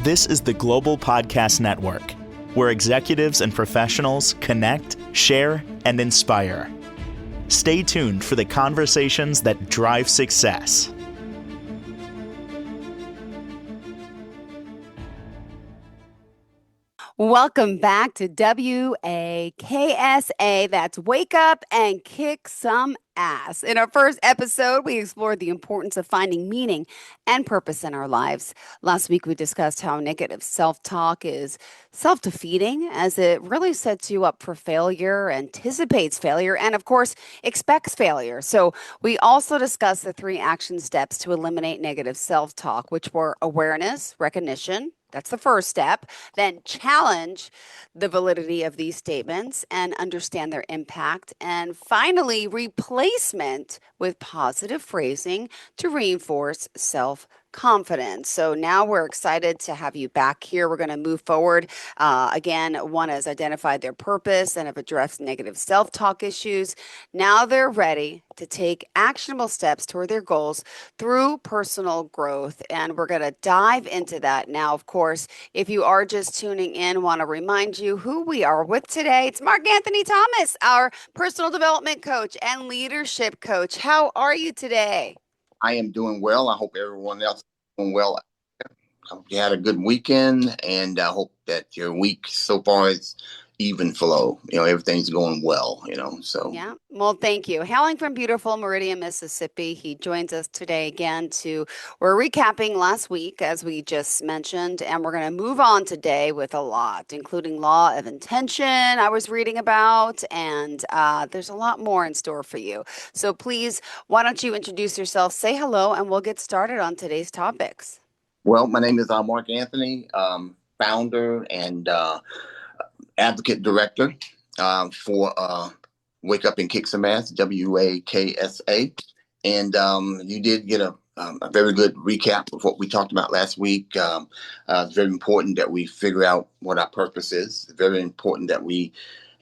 This is the Global Podcast Network, where executives and professionals connect, share, and inspire. Stay tuned for the conversations that drive success. Welcome back to WUAKSA. That's Wake Up and Kick Some Ass. In our first episode, we explored the importance of finding meaning and purpose in our lives. Last week, we discussed how negative self-talk is self-defeating, as it really sets you up for failure, anticipates failure, and of course, expects failure. So we also discussed the 3 action steps to eliminate negative self-talk, which were awareness, recognition. That's the first step. Then challenge the validity of these statements and understand their impact. And finally, replacement with positive phrasing to reinforce self-confidence. So now we're excited to have you back here. We're going to move forward. Again, one has identified their purpose and have addressed negative self-talk issues. Now they're ready to take actionable steps toward their goals through personal growth. And we're going to dive into that now. Of course, if you are just tuning in, want to remind you who we are with today. It's Mark Anthony Thomas, our personal development coach and leadership coach. How are you today? I am doing well. I hope everyone else is doing well. I hope you had a good weekend, and I hope that your week so far is even flow. Everything's going well, so. Yeah. Well, thank you. Hailing from beautiful Meridian, Mississippi, he joins us today again we're recapping last week, as we just mentioned, and we're going to move on today with a lot, including law of intention I was reading about, and there's a lot more in store for you. So please, why don't you introduce yourself, say hello, and we'll get started on today's topics. Well, my name is Mark Anthony, founder and advocate director for Wake Up and Kick Some Ass, WUAKSA. And you did get a very good recap of what we talked about last week. It's very important that we figure out what our purpose is. It's very important that we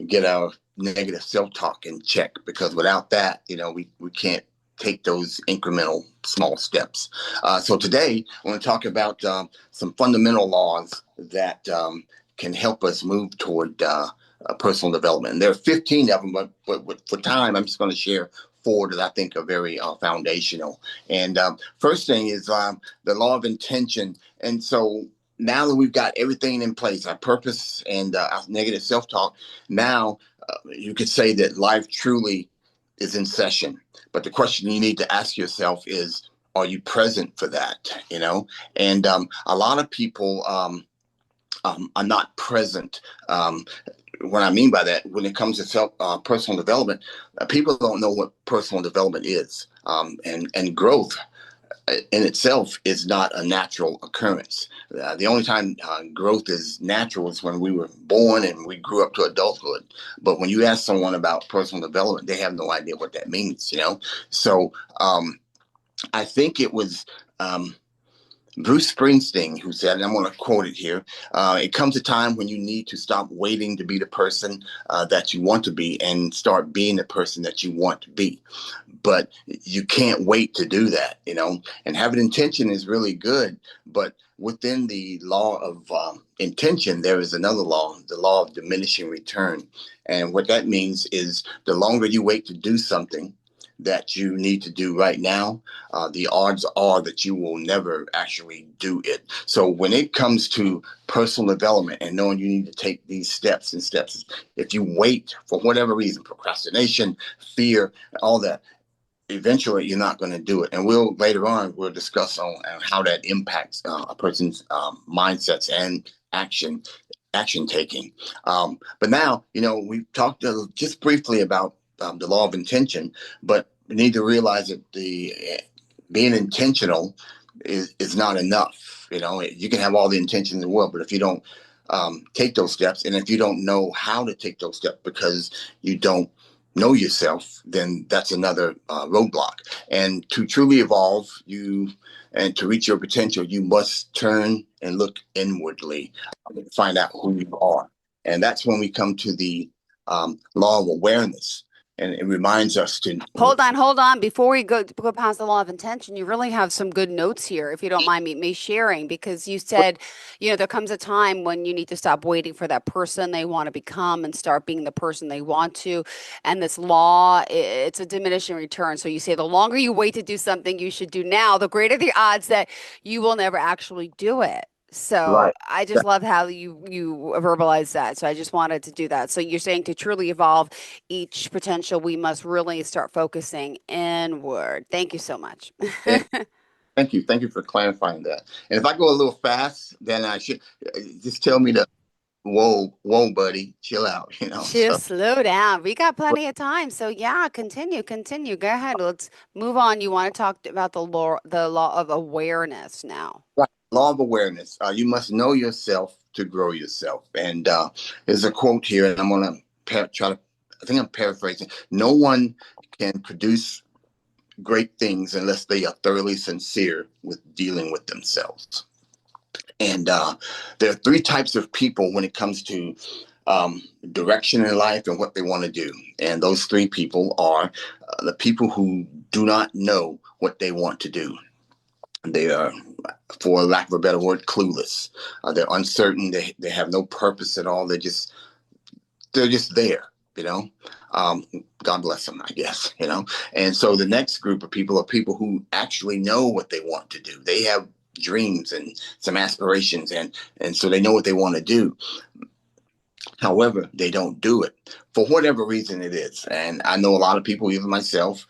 get our negative self-talk in check, because without that, we can't take those incremental small steps. So today, I want to talk about some fundamental laws that can help us move toward personal development. And there are 15 of them, but for time, I'm just going to share 4 that I think are very foundational. And first thing is the law of intention. And so now that we've got everything in place, our purpose and our negative self-talk, now you could say that life truly is in session. But the question you need to ask yourself is, are you present for that? And a lot of people are not present. What I mean by that, when it comes to personal development, people don't know what personal development is. And growth in itself is not a natural occurrence. The only time growth is natural is when we were born and we grew up to adulthood. But when you ask someone about personal development, they have no idea what that means, So I think it was Bruce Springsteen who said, and I'm going to quote it here, it comes a time when you need to stop waiting to be the person that you want to be and start being the person that you want to be. But you can't wait to do that, and having intention is really good. But within the law of intention, there is another law, the law of diminishing return. And what that means is the longer you wait to do something that you need to do right now, the odds are that you will never actually do it. So when it comes to personal development and knowing you need to take these steps, if you wait for whatever reason, procrastination, fear, all that, eventually you're not going to do it. And later on, we'll discuss on how that impacts a person's mindsets and action taking. But now, we've talked just briefly about the law of intention, but we need to realize that being intentional is not enough. You can have all the intention in the world, but if you don't take those steps, and if you don't know how to take those steps because you don't know yourself, then that's another roadblock. And to truly evolve and to reach your potential, you must turn and look inwardly and find out who you are. And that's when we come to the law of awareness. And it reminds us to Hold on. Before we go past the law of intention, you really have some good notes here, if you don't mind me sharing, because you said, there comes a time when you need to stop waiting for that person they want to become and start being the person they want to. And this law, it's a diminishing return. So you say the longer you wait to do something you should do now, the greater the odds that you will never actually do it. So right. I just love how you verbalize that. So I just wanted to do that. So you're saying to truly evolve each potential, we must really start focusing inward. Thank you so much. And thank you for clarifying that. And if I go a little fast, then I should just tell me to whoa, buddy, chill out. So Just slow down. We got plenty of time. So yeah, continue. Go ahead. Let's move on. You want to talk about the law of awareness now. right. Law of awareness. You must know yourself to grow yourself. And there's a quote here, and I'm gonna try to. I think I'm paraphrasing. No one can produce great things unless they are thoroughly sincere with dealing with themselves. And there are three types of people when it comes to direction in life and what they want to do. And those three people are the people who do not know what they want to do. They are, for lack of a better word, clueless. They're uncertain. They have no purpose at all. They're just there, you know. God bless them, I guess, you know. And so the next group of people are people who actually know what they want to do. They have dreams and some aspirations, and so they know what they want to do. However, they don't do it for whatever reason it is. And I know a lot of people, even myself,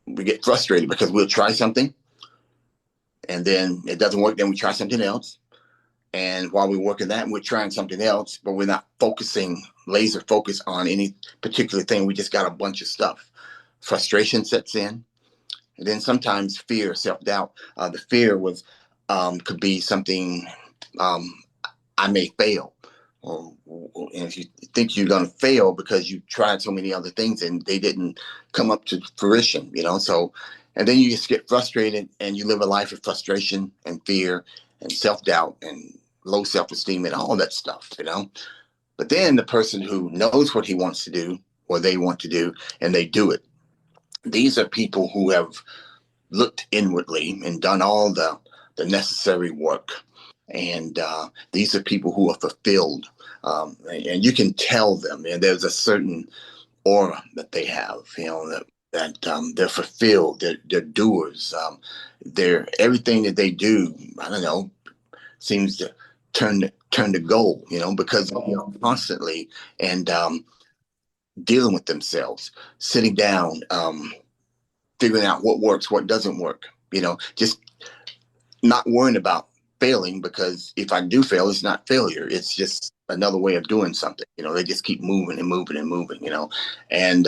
we get frustrated because we'll try something and then it doesn't work. Then we try something else. And while we're working that, we're trying something else, but we're not focusing, laser focus on any particular thing. We just got a bunch of stuff. Frustration sets in. And then sometimes fear, self-doubt. The fear could be something, I may fail. And if you think you're going to fail because you tried so many other things and they didn't come up to fruition, you know. So, and then you just get frustrated and you live a life of frustration and fear and self-doubt and low self-esteem and all that stuff, you know. But then the person who knows what he wants to do or they want to do and they do it. These are people who have looked inwardly and done all the necessary work. And these are people who are fulfilled. And you can tell them, and there's a certain aura that they have, you know, that they're fulfilled, they're doers. They're everything that they do, I don't know, seems to turn to gold, you know, because constantly and dealing with themselves, sitting down, figuring out what works, what doesn't work, you know, just not worrying about failing, because if I do fail, it's not failure. It's just another way of doing something. You know, they just keep moving and moving and moving, you know. And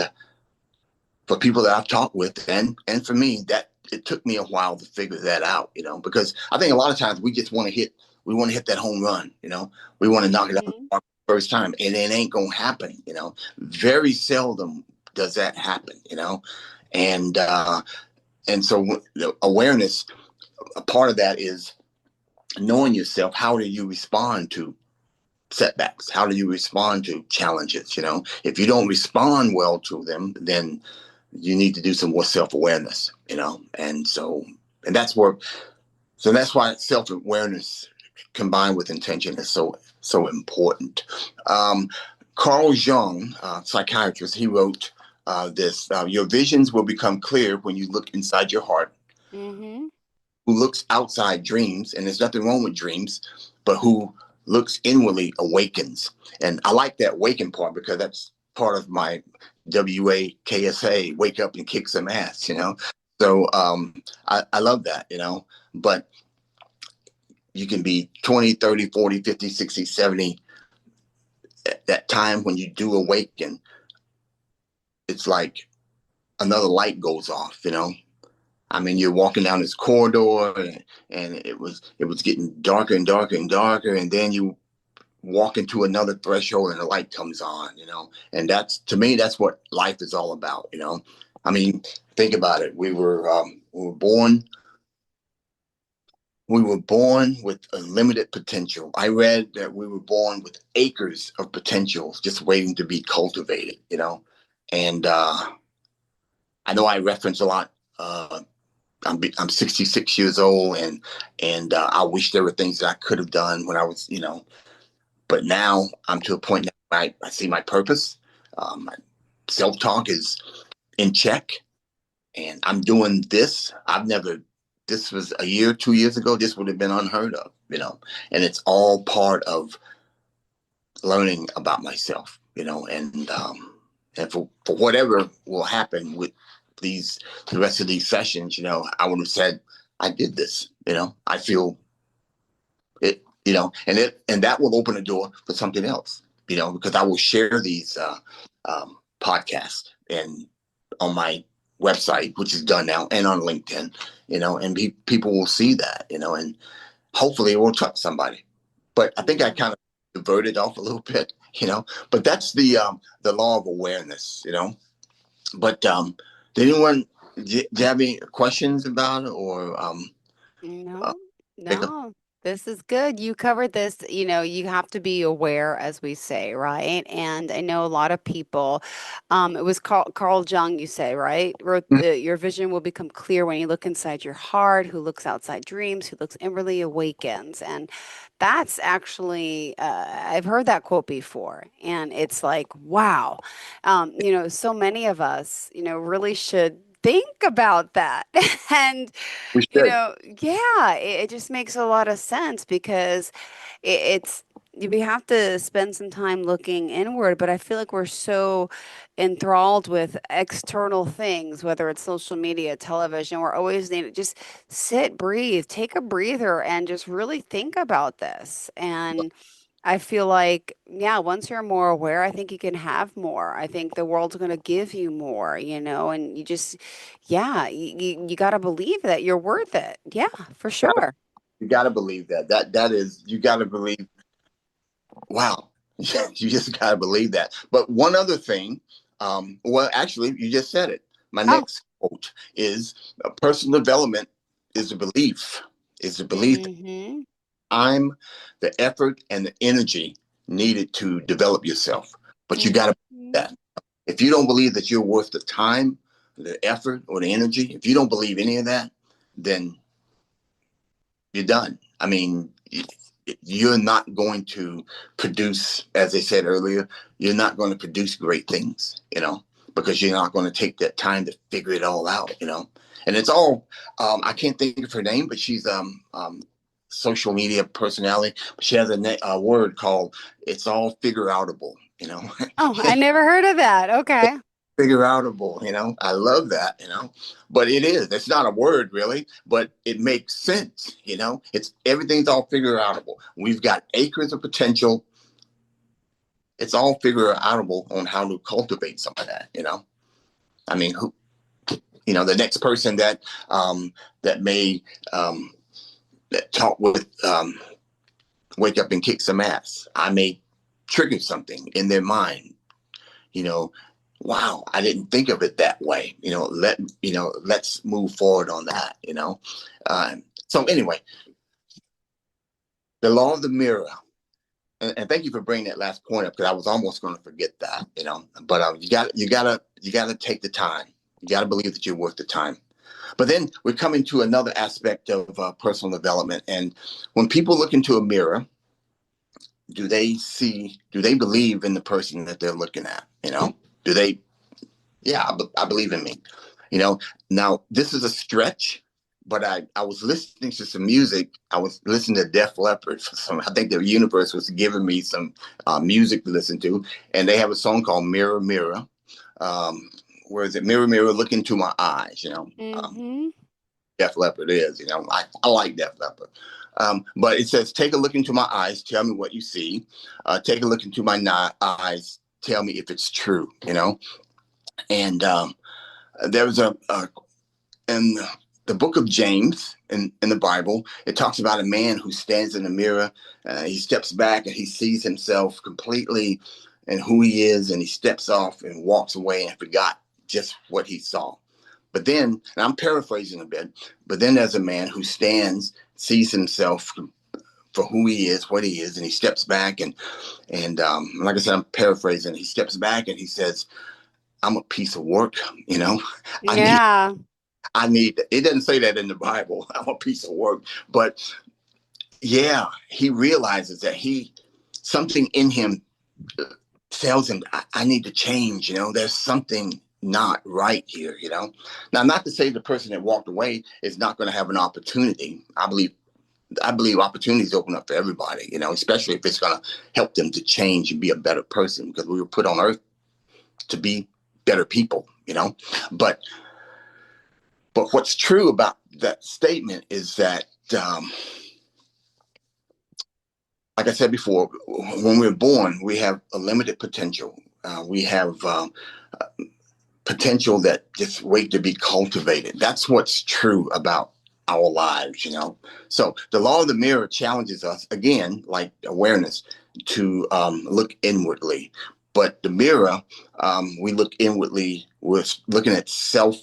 for people that I've talked with and for me, that it took me a while to figure that out, you know, because I think a lot of times we just want to hit that home run, you know. We want to knock it out the park first time, and it ain't gonna happen, you know. Very seldom does that happen, you know. And so the awareness, a part of that is knowing yourself. How do you respond to setbacks? How do you respond to challenges? You know, if you don't respond well to them, then you need to do some more self-awareness, you know. And that's why self-awareness combined with intention is so important. Carl Jung, psychiatrist, he wrote this: your visions will become clear when you look inside your heart. Mm-hmm. Who looks outside dreams, and there's nothing wrong with dreams, but who looks inwardly awakens. And I like that waken part because that's part of my WUAKSA, wake up and kick some ass, you know. So I love that, you know. But you can be 20, 30, 40, 50, 60, 70. At that time when you do awaken, it's like another light goes off, you know. I mean, you're walking down this corridor and it was getting darker and darker and darker. And then you walk into another threshold and the light comes on, you know. And to me, that's what life is all about, you know. I mean, think about it. We were born we were born with unlimited potential. I read that we were born with acres of potential just waiting to be cultivated, And I know I reference a lot. I'm 66 years old, and I wish there were things that I could have done when I was, but now I'm to a point that I see my purpose. My self-talk is in check, and I'm doing this. This was a year, 2 years ago, this would have been unheard of, and it's all part of learning about myself, and for whatever will happen with the rest of these sessions, I would have said, I did this, I feel it, and that will open a door for something else, because I will share these podcasts and on my website, which is done now, and on LinkedIn, and people will see that, and hopefully it will touch somebody. But I think I kind of diverted off a little bit, but that's the law of awareness, But did anyone, do you have any questions about it, or No, make a no, this is good. You covered this, you have to be aware, as we say, right? And I know a lot of people, it was Carl Jung, you say, right? Wrote your vision will become clear when you look inside your heart, who looks outside dreams, who looks inwardly awakens. And that's actually, I've heard that quote before, and it's like, wow. So many of us, really should think about that. And we should. yeah, it just makes a lot of sense because it's we have to spend some time looking inward, but I feel like we're so enthralled with external things, whether it's social media, television, we're always need to just sit, breathe, take a breather, and just really think about this. And I feel like, yeah, once you're more aware, I think you can have more. I think the world's going to give you more, and you just, yeah, you got to believe that you're worth it. Yeah, for sure. You got to believe that. That is, you got to believe. Wow, you just got to believe that. But one other thing, well, actually, you just said it. My Oh, next quote is, personal development is a belief. Is a belief that mm-hmm. I'm the effort and the energy needed to develop yourself. But you got to believe Mm-hmm. that. If you don't believe that you're worth the time, the effort, or the energy, if you don't believe any of that, then you're done. I mean, you're not going to produce, as I said earlier, you're not going to produce great things, because you're not going to take that time to figure it all out, And it's all, I can't think of her name, but she's social media personality. She has a word called, it's all figure outable, Oh, I never heard of that. Okay. figure outable, I love that, but it's not a word really, but it makes sense, it's everything's all figure outable. We've got acres of potential. It's all figure outable on how to cultivate some of that, I mean, who, the next person that may that talk with wake up and kick some ass, I may trigger something in their mind, you know, wow, I didn't think of it that way. Let's move forward on that. So anyway, the law of the mirror, and thank you for bringing that last point up, because I was almost going to forget that. But you gotta take the time. You gotta believe that you're worth the time. But then we're coming to another aspect of personal development, and when people look into a mirror, do they believe in the person that they're looking at? Do they? Yeah, I believe in me. Now this is a stretch, but I was listening to some music. I was listening to Def Leppard for some. I think the universe was giving me some music to listen to, and they have a song called "Mirror, Mirror." Where is it? Mirror, mirror, look into my eyes. Mm-hmm. Def Leppard is. I like Def Leppard. But it says, take a look into my eyes, tell me what you see. Take a look into my eyes, tell me if it's true. And there was in the book of James in the Bible, it talks about a man who stands in the mirror. He steps back and he sees himself completely and who he is, and he steps off and walks away and forgot just what he saw. But then, and I'm paraphrasing a bit, but then there's a man who stands sees himself for who he is, what he is, and he steps back and like I said, I'm paraphrasing. He steps back and he says, "I'm a piece of work, you know. I need, Yeah. I need." It doesn't say that in the Bible. I'm a piece of work, but yeah, he realizes that something in him tells him, I need to change. You know, there's something not right here. You know, now not to say the person that walked away is not going to have an opportunity. I believe opportunities open up for everybody, you know, especially if it's going to help them to change and be a better person, because we were put on earth to be better people, you know. But what's true about that statement is that, like I said before, when we're born, we have a limited potential. We have potential that just wait to be cultivated. That's what's true about our lives, you know. So the law of the mirror challenges us again, like awareness, to look inwardly. But the mirror, we look inwardly. We're looking at self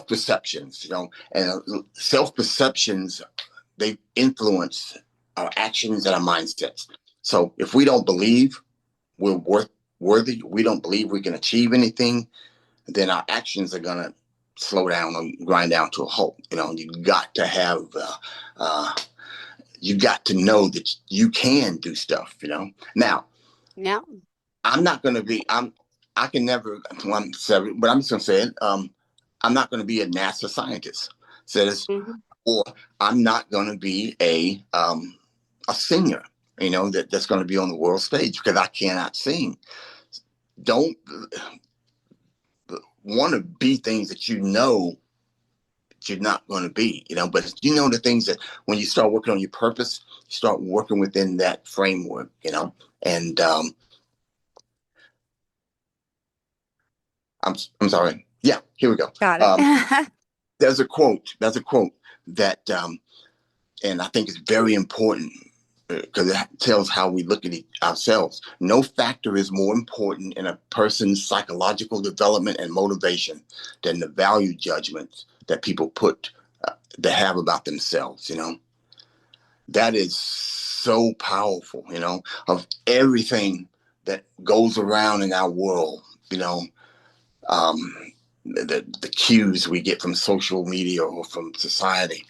perceptions, you know, and self perceptions, they influence our actions and our mindsets. So if we don't believe we're worthy, we don't believe we can achieve anything, then our actions are gonna slow down or grind down to a halt. You know, you got to have, you got to know that you can do stuff. You know. Now, Yeah. I'm not gonna be. I can never. I'm sorry, but I'm just gonna say it. I'm not gonna be a NASA scientist. Says, Mhm. or I'm not gonna be a singer. You know, that's gonna be on the world stage because I cannot sing. Don't want to be things that you know you're not going to be, you know, but you know the things that when you start working on your purpose, you start working within that framework, you know. And I'm sorry. Yeah, here we go. Got it. There's a quote. There's a quote that, and I think it's very important because it tells how we look at ourselves. No factor is more important in a person's psychological development and motivation than the value judgments that people they have about themselves. You know, that is so powerful. You know, of everything that goes around in our world. You know, um, the cues we get from social media or from society.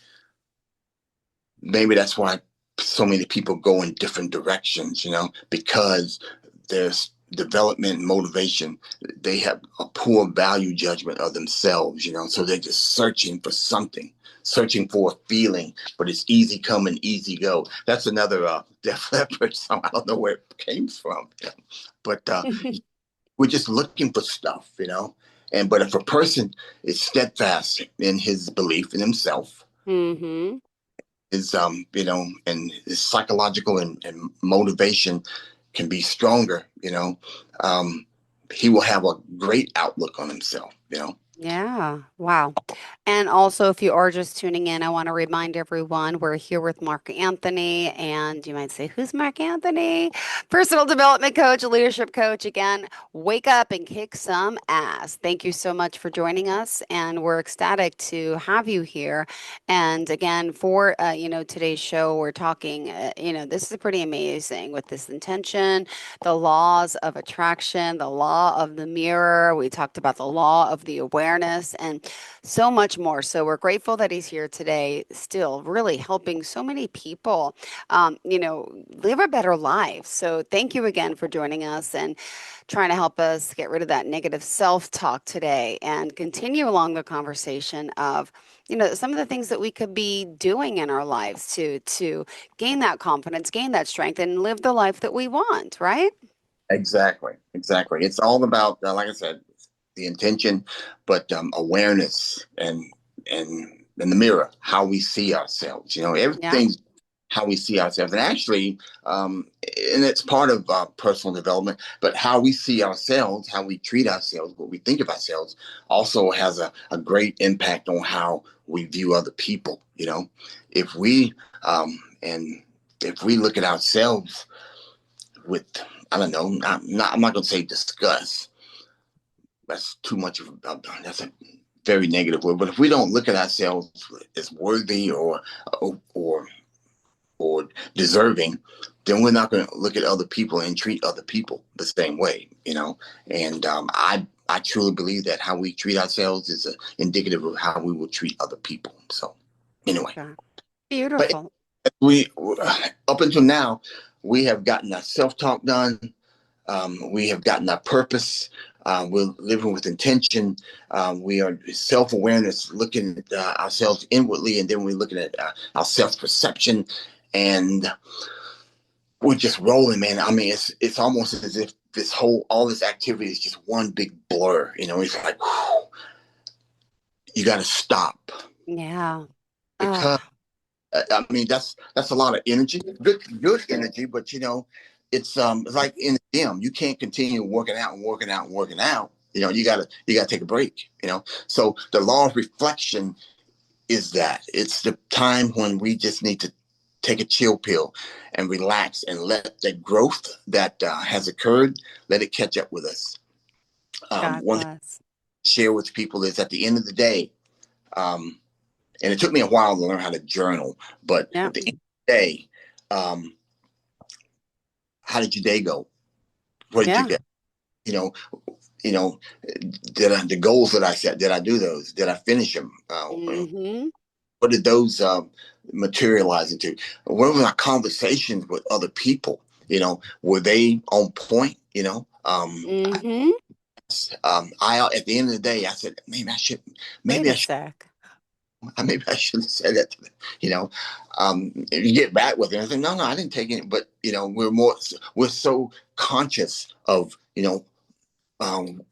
Maybe that's why so many people go in different directions, you know, because there's development and motivation. They have a poor value judgment of themselves, you know, so they're just searching for something, searching for a feeling, but it's easy come and easy go. That's another Def Leppard song. I don't know where it came from, you know? But we're just looking for stuff, you know. But if a person is steadfast in his belief in himself, Hmm. his you know, and his psychological and motivation can be stronger, you know, he will have a great outlook on himself, you know. Yeah. Wow. And also, if you are just tuning in, I want to remind everyone we're here with Mark Anthony. And you might say, who's Mark Anthony? Personal development coach, leadership coach. Again, wake up and kick some ass. Thank you so much for joining us. And we're ecstatic to have you here. And again, for today's show, we're talking, this is pretty amazing with this intention, the laws of attraction, the law of the mirror. We talked about the law of the awareness and so much more. So we're grateful that he's here today, still really helping so many people, live a better life. So thank you again for joining us and trying to help us get rid of that negative self-talk today and continue along the conversation of, some of the things that we could be doing in our lives to gain that confidence, gain that strength, and live the life that we want, right? Exactly, exactly. It's all about, like I said, the intention, but awareness and the mirror, how we see ourselves. You know, Yeah. everything's how we see ourselves, and actually, and it's part of personal development. But how we see ourselves, how we treat ourselves, what we think of ourselves, also has a great impact on how we view other people. You know, if we and if we look at ourselves with, I don't know, I'm not going to say disgust. That's too much of a, very negative word, but if we don't look at ourselves as worthy or or deserving, then we're not going to look at other people and treat other people the same way, you know. And I truly believe that how we treat ourselves is indicative of how we will treat other people. So anyway, Okay. but Beautiful. we up until now we have gotten our self-talk done. We have gotten our purpose. We're living with intention. We are self-awareness, looking at ourselves inwardly, and then we're looking at our self-perception, and we're just rolling, man. I mean, it's almost as if all this activity is just one big blur. You know, it's like whew, you got to stop Yeah. because I mean that's a lot of energy, good energy, but you know, it's like in the gym, you can't continue working out and working out and working out. You know, you gotta take a break. You know, so the law of reflection is that it's the time when we just need to take a chill pill and relax and let the growth that has occurred, let it catch up with us. God One thing bless. to share with people is at the end of the day, um, and it took me a while to learn how to journal, but Yeah. at the end of the day, um, how did your day go? What did you Yeah. get? You know, you know, the goals that I set, did I do those? Did I finish them? Mm-hmm. What did those materialize into? What were my conversations with other people? You know, were they on point? You know, Mm-hmm. I at the end of the day, I said Wait maybe a I should, sec. maybe I should have said that to them. You know, you get back with it. I said, no, I didn't take it. But you know, we're so conscious of um,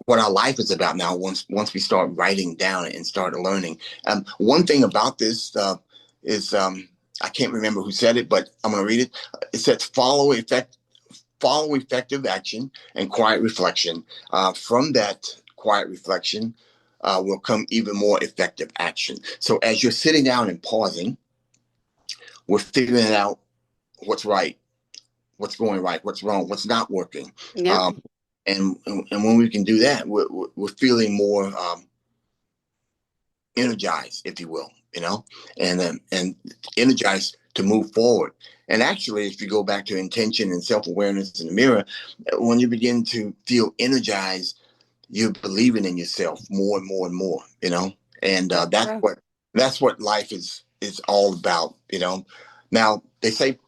what our life is about now. Once we start writing down and start learning, one thing about this is I can't remember who said it, but I'm going to read it. It says follow effective action and quiet reflection. From that quiet reflection will come even more effective action. So as you're sitting down and pausing, we're figuring out what's right, what's going right, what's wrong, what's not working. Yep. Um, and when we can do that, we're feeling more energized, if you will, you know, and energized to move forward. And actually, if you go back to intention and self-awareness in the mirror, when you begin to feel energized, you're believing in yourself more and more and more, you know, and True. that's what life is all about, you know. Now they say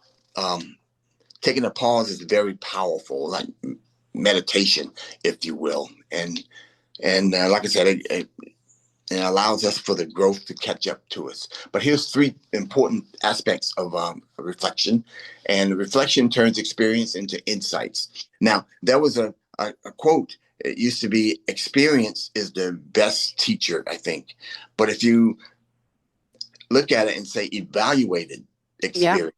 taking a pause is very powerful, like meditation, if you will, and like I said, it allows us for the growth to catch up to us. But here's three important aspects of reflection, and reflection turns experience into insights. Now, there was a quote. It used to be, "Experience is the best teacher," I think. But if you look at it and say evaluated Yep. experience,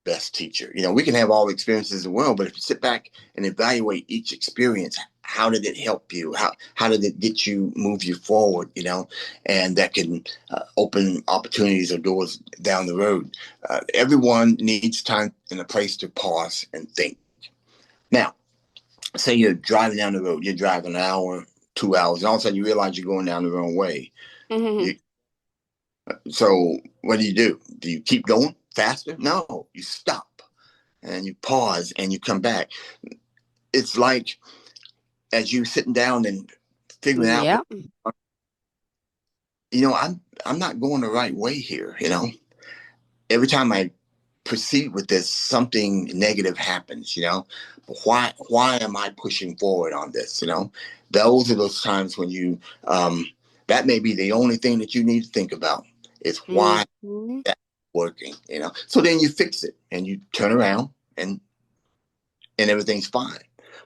best teacher. You know, we can have all the experiences in the world, but if you sit back and evaluate each experience, how did it help you? How did it get you, move you forward? You know, and that can open opportunities or doors down the road. Everyone needs time and a place to pause and think. Now, say you're driving down the road, you're driving an hour, 2 hours, and all of a sudden you realize you're going down the wrong way. Mm-hmm. You, so what do? Do you keep going faster? No, you stop and you pause and you come back. It's like as you sitting down and figuring out, Yep. you know, I'm not going the right way here. You know, every time I proceed with this, something negative happens. You know, why am I pushing forward on this? You know, those are those times when you that may be the only thing that you need to think about is why Mm-hmm. that's working. You know, so then you fix it and you turn around and everything's fine.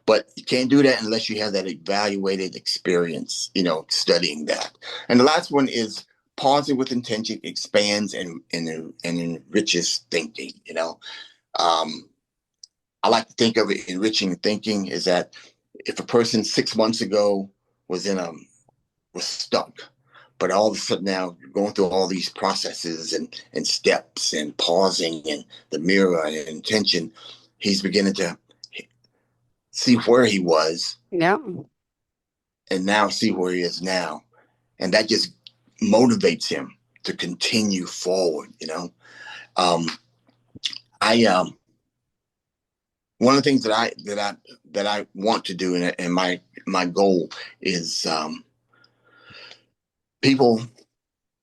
But you can't do that unless you have that evaluated experience, you know, studying that. And the last one is pausing with intention expands and enriches thinking, you know. Um, I like to think of it enriching thinking is that if a person 6 months ago was was stuck, but all of a sudden now going through all these processes and steps and pausing and the mirror and intention, he's beginning to see where he was Yep. and now see where he is now. And that just motivates him to continue forward, you know. I One of the things that I want to do, and my goal is people,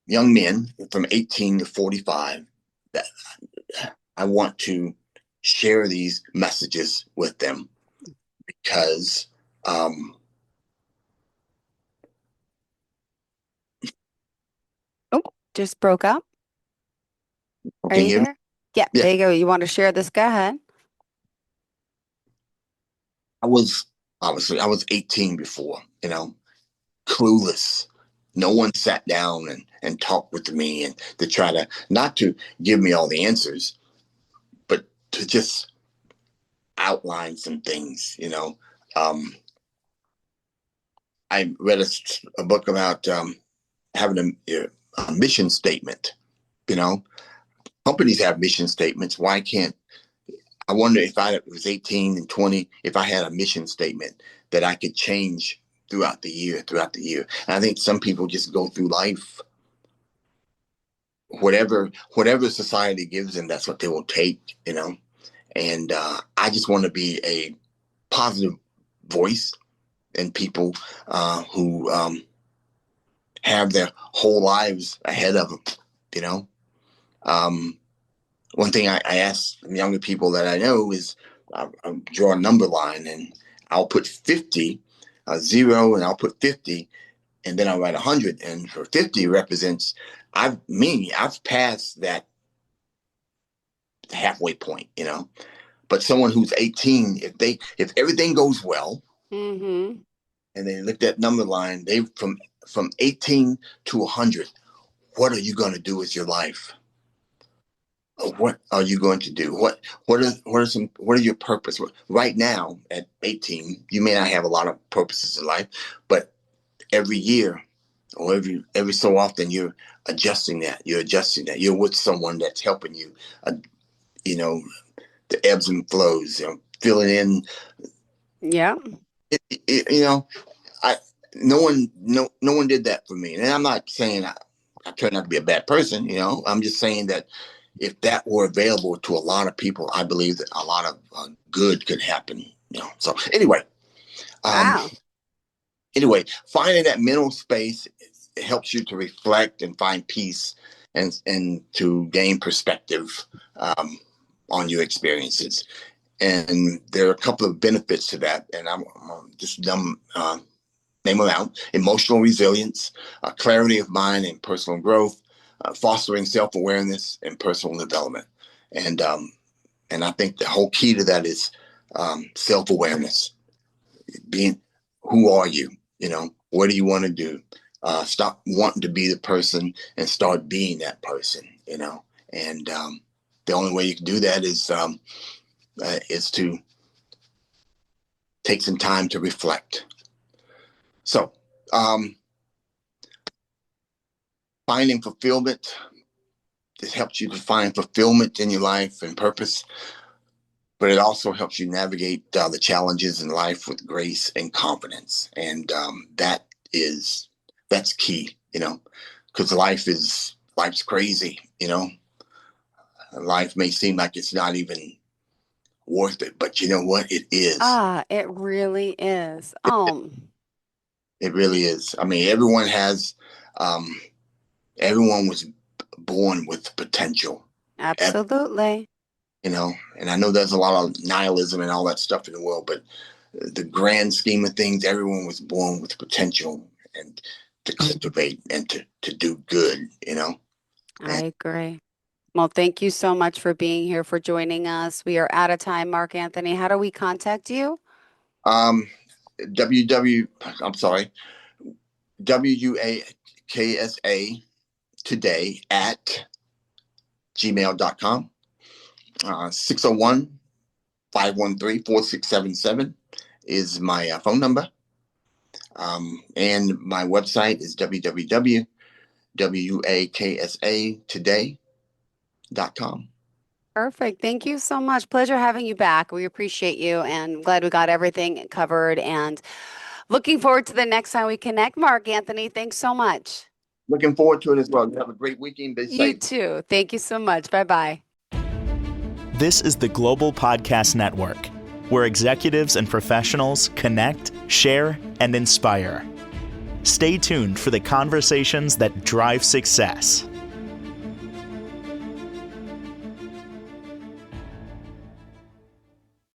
young men from 18 to 45, that I want to share these messages with them because Oh, just broke up. Are can you you hear me? there? Yeah, Yeah, there you go. You want to share this? Go ahead. I was I was 18 before, you know, clueless. No one sat down and talked with me and to try to not to give me all the answers, but to just outline some things, you know. Um, I read a book about having a mission statement, you know. Companies have mission statements. Why can't I wonder if I was 18 and 20, if I had a mission statement that I could change throughout the year. And I think some people just go through life, whatever society gives them, that's what they will take, you know. And I just want to be a positive voice in people who have their whole lives ahead of them, you know. Um, One thing I ask younger people that I know is I'll draw a number line and I'll put 50, zero, and I'll put 50, and then I'll write 100. And for 50 represents I've passed that halfway point, you know. But someone who's 18, if everything goes well, Mm-hmm. and they look at number line, they from 18 to 100. What are you going to do with your life? What are you going to do? What are your purpose? Right now at 18, you may not have a lot of purposes in life, but every year or every so often you're adjusting that. You're adjusting that. You're with someone that's helping you. You know, the ebbs and flows. You know, filling in. Yeah. You know, I no one did that for me, and I'm not saying I turned out to be a bad person. You know, I'm just saying that if that were available to a lot of people, I believe that a lot of good could happen. You know. So um, Wow. finding that mental space, it helps you to reflect and find peace and to gain perspective on your experiences. And there are a couple of benefits to that, and I'm just name them out: emotional resilience, clarity of mind and personal growth, fostering self-awareness and personal development. And and I think the whole key to that is self-awareness. Being, who are you? You know, what do you want to do? Stop wanting to be the person and start being that person. You know, and the only way you can do that is to take some time to reflect. So, finding fulfillment. It helps you to find fulfillment in your life and purpose, but it also helps you navigate the challenges in life with grace and confidence. And that's key, you know, because life's crazy, you know. Life may seem like it's not even worth it, but you know what? It is. Ah, it really is. It really is. I mean, um, everyone was born with potential. Absolutely. You know, and I know there's a lot of nihilism and all that stuff in the world, but the grand scheme of things, everyone was born with potential and to cultivate and to do good, you know. I And agree. Well, thank you so much for being here, for joining us. We are out of time, Mark Anthony. How do we contact you? um WW I'm sorry, WUAKSA today at gmail.com. 601 is my phone number. And my website is www.waksatoday.com. Perfect. Thank you so much. Pleasure having you back. We appreciate you and glad we got everything covered. And Looking forward to the next time we connect. Mark Anthony, thanks so much. Looking forward to it as well. You have a great weekend. Be You safe. too. Thank you so much. Bye-bye. This is the Global Podcast Network, where executives and professionals connect, share, and inspire. Stay tuned for the conversations that drive success.